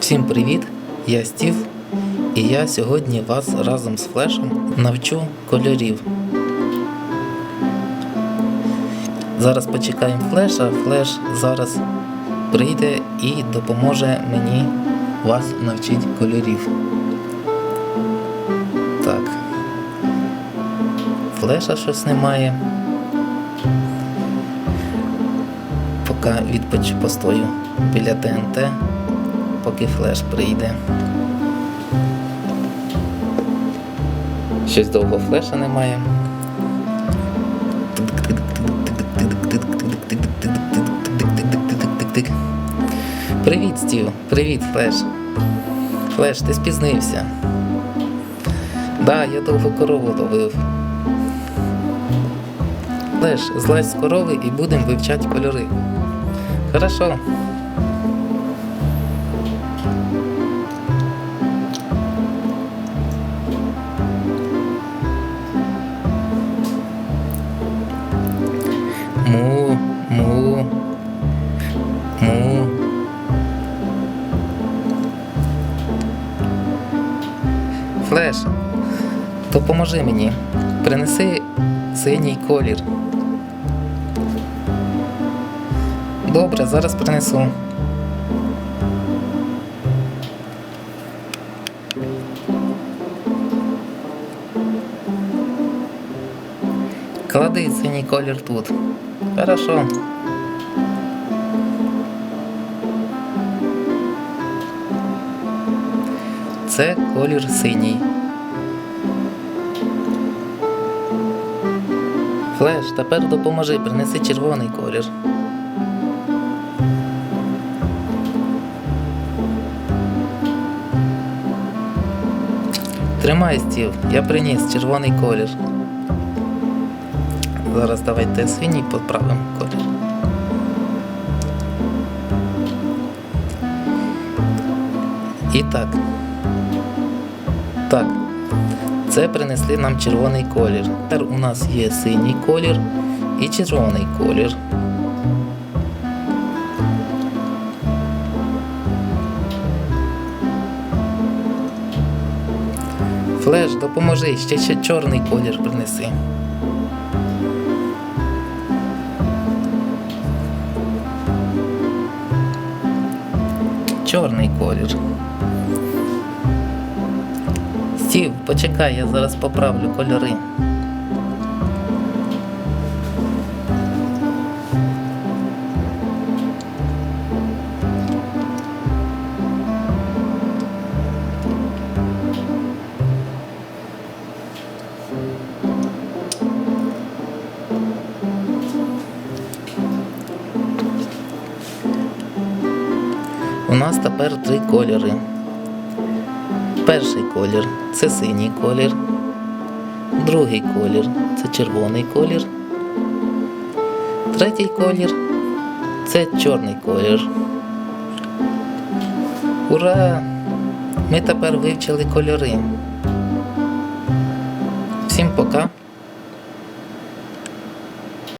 Всім привіт! Я Стів, і я сьогодні вас разом з Флешем навчу кольорів. Зараз почекаємо Флеша. Флеш зараз прийде і допоможе мені вас навчити кольорів. Так. Флеша щось немає. Поки постою біля ТНТ, поки Флеш прийде. Щось довго Флеша немає. Привіт, Стів! Привіт, Флеш! Флеш, ти спізнився. Да, я довго корову ловив. Флеш, злазь з корови і будемо вивчати кольори. Хорошо. Му, му, му. Флеш, допоможи мені. Принеси синій колір. Добре, зараз принесу. Клади синій колір тут. Хорошо. Це колір синій. Флеш, тепер допоможи, принеси червоний колір. Тримай, Стів, я приніс червоний колір. Зараз давайте синій поправимо колір. І так. Так. Це принесли нам червоний колір. Тепер у нас є синій колір і червоний колір. Флеш, допоможи, ще чорний колір принеси. Чорний колір. Стів, почекай, я зараз поправлю кольори. У нас тепер 3 кольори. Перший колір – це синій колір. Другий колір – це червоний колір. Третій колір – це чорний колір. Ура! Ми тепер вивчили кольори. Всім пока!